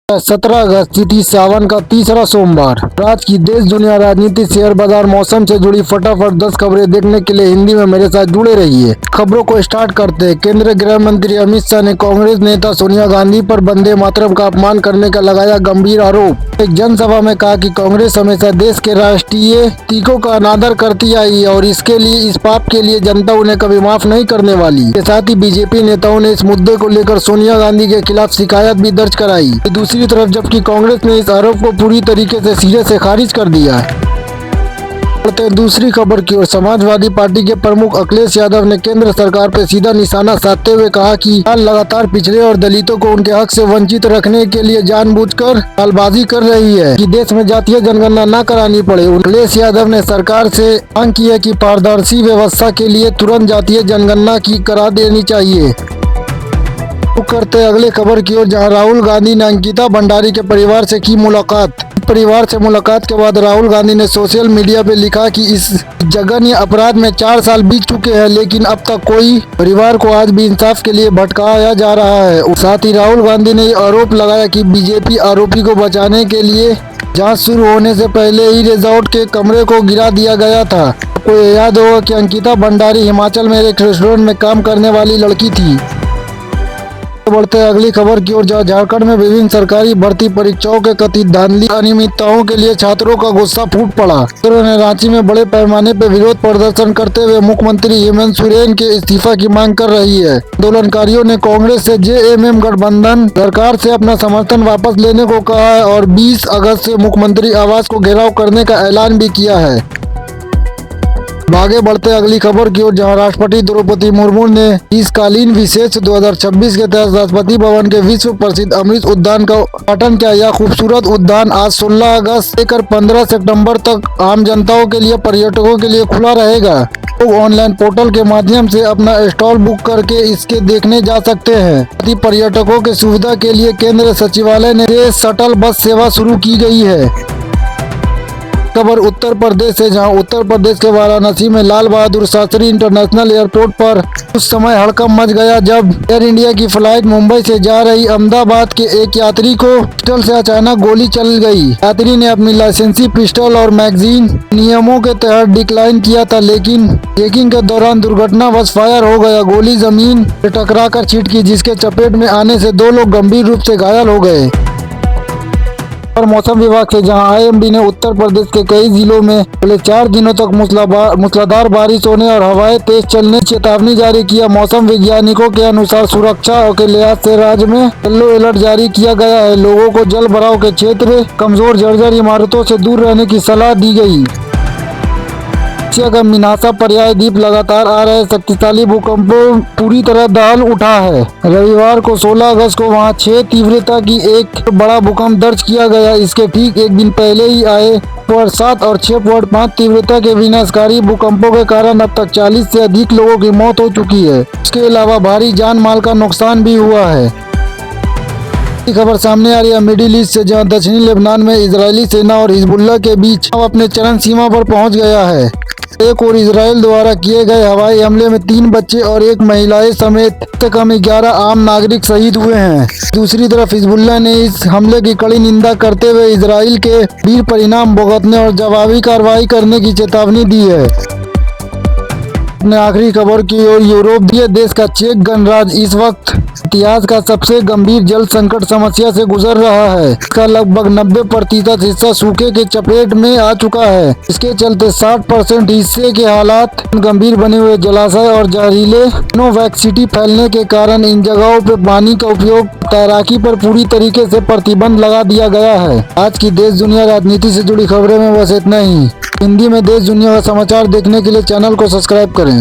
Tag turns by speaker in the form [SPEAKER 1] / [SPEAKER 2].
[SPEAKER 1] 17 अगस्त तिथि सावन का तीसरा सोमवार। आज की देश दुनिया राजनीति शेयर बाजार मौसम से जुड़ी फटाफट 10 खबरें देखने के लिए हिंदी में मेरे साथ जुड़े रहिए। खबरों को स्टार्ट करते हैं। केंद्रीय गृह मंत्री अमित शाह ने कांग्रेस नेता सोनिया गांधी पर वंदे मातरम का अपमान करने का लगाया गंभीर आरोप। एक जनसभा में कहा कि कांग्रेस हमेशा देश के राष्ट्रीय प्रतीकों का अनादर करती आई और इसके लिए इस पाप के लिए जनता उन्हें कभी माफ नहीं करने वाली। इसके साथ ही बीजेपी नेताओं ने इस मुद्दे को लेकर सोनिया गांधी के खिलाफ शिकायत भी दर्ज कराई। दूसरी तरफ जबकि कांग्रेस ने इस आरोप को पूरी तरीके से सिरे से खारिज कर दिया। दूसरी खबर की ओर समाजवादी पार्टी के प्रमुख अखिलेश यादव ने केंद्र सरकार पर सीधा निशाना साधते हुए कहा कि लगातार पिछड़े और दलितों को उनके हक से वंचित रखने के लिए जानबूझकर चालबाजी कर रही है कि देश में जातीय जनगणना न करानी पड़े। अखिलेश यादव ने सरकार से मांग की है कि पारदर्शी व्यवस्था के लिए तुरंत जातीय जनगणना की करा देनी चाहिए। करते अगले खबर की ओर, जहां राहुल गांधी ने अंकिता भंडारी के परिवार से की मुलाकात। परिवार से मुलाकात के बाद राहुल गांधी ने सोशल मीडिया पे लिखा कि इस जघन्य अपराध में 4 साल बीत चुके हैं, लेकिन अब तक कोई परिवार को आज भी इंसाफ के लिए भटकाया जा रहा है। साथ ही राहुल गांधी ने आरोप लगाया कि बीजेपी आरोपी को बचाने के लिए जांच शुरू होने से पहले ही रिजॉर्ट के कमरे को गिरा दिया गया था। आपको याद होगा कि अंकिता भंडारी हिमाचल में एक रेस्टोरेंट में काम करने वाली लड़की थी। बढ़ते अगली खबर की ओर, जहां झारखंड में विभिन्न सरकारी भर्ती परीक्षाओं के कथित धांधली अनियमितताओं के लिए छात्रों का गुस्सा फूट पड़ा। छात्रों ने रांची में बड़े पैमाने पर विरोध प्रदर्शन करते हुए मुख्यमंत्री हेमंत सोरेन के इस्तीफा की मांग कर रही है। आंदोलनकारियों ने कांग्रेस से जेएमएम गठबंधन सरकार से अपना समर्थन वापस लेने को कहा है और 20 अगस्त से मुख्यमंत्री आवास को घेराव करने का ऐलान भी किया है। आगे बढ़ते अगली खबर की ओर, जहां राष्ट्रपति द्रौपदी मुर्मू ने शीतकालीन विशेष 2026 के तहत राष्ट्रपति भवन के विश्व प्रसिद्ध अमृत उद्यान का उद्घाटन किया। यह खूबसूरत उद्यान आज 16 अगस्त लेकर 15 सितंबर तक आम जनताओं के लिए पर्यटकों के लिए खुला रहेगा। लोग ऑनलाइन पोर्टल के माध्यम से अपना स्टॉल बुक करके इसके देखने जा सकते हैं। पर्यटकों की सुविधा के लिए केंद्रीय सचिवालय ने शटल बस सेवा शुरू की गई है। खबर उत्तर प्रदेश से, जहां उत्तर प्रदेश के वाराणसी में लाल बहादुर शास्त्री इंटरनेशनल एयरपोर्ट पर उस समय हड़कंप मच गया जब एयर इंडिया की फ्लाइट मुंबई से जा रही अहमदाबाद के एक यात्री को पिस्टल से अचानक गोली चल गई। यात्री ने अपनी लाइसेंसी पिस्टल और मैगजीन नियमों के तहत डिक्लाइन किया था, लेकिन चेकिंग के दौरान दुर्घटनावश फायर हो गया। गोली जमीन से टकराकर छिटकी, जिसके चपेट में आने से 2 लोग गंभीर रूप से घायल हो गए। और मौसम विभाग से, जहां आईएमडी ने उत्तर प्रदेश के कई जिलों में अगले 4 दिनों तक मूसलाधार बारिश होने और हवाएं तेज चलने की चेतावनी जारी किया। मौसम वैज्ञानिकों के अनुसार सुरक्षा के लिहाज से राज्य में येलो अलर्ट जारी किया गया है। लोगों को जल भराव के क्षेत्र, कमजोर जर्जर इमारतों से दूर रहने की सलाह दी गई। एशिया का मिनासा पर्याय द्वीप लगातार आ रहे शक्तिशाली भूकंपों पूरी तरह दहल उठा है। रविवार को 16 अगस्त को वहां 6 तीव्रता की एक बड़ा भूकंप दर्ज किया गया। इसके ठीक एक दिन पहले ही आए 7 और 6.5 तीव्रता के विनाशकारी भूकंपों के कारण अब तक 40 से अधिक लोगों की मौत हो चुकी है। इसके अलावा भारी जान माल का नुकसान भी हुआ है। खबर सामने आ रही है मिडिल ईस्ट से, जहां दक्षिणी लेबनान में इजरायली सेना और हिजबुल्लाह के बीच अब अपने चरम सीमा पर पहुंच गया है। एक और इजराइल द्वारा किए गए हवाई हमले में 3 बच्चे और 1 महिला समेत कम 11 आम नागरिक शहीद हुए हैं। दूसरी तरफ हिजबुल्लाह ने इस हमले की कड़ी निंदा करते हुए इजराइल के वीर परिणाम भुगतने और जवाबी कार्रवाई करने की चेतावनी दी है। अपने आखिरी खबर की ओर, यूरोपीय देश का चेक गणराज्य इस वक्त इतिहास का सबसे गंभीर जल संकट समस्या से गुजर रहा है। इसका लगभग 90% हिस्सा सूखे के चपेट में आ चुका है। इसके चलते 60% हिस्से के हालात गंभीर बने हुए। जलाशय और जहरीले नोवैक्सिटी फैलने के कारण इन जगहों पर पानी का उपयोग, तैराकी पर पूरी तरीके से प्रतिबंध लगा दिया गया है। आज की देश दुनिया राजनीति से जुड़ी खबरें में बस इतना ही। हिंदी में देश दुनिया का समाचार देखने के लिए चैनल को सब्सक्राइब करें।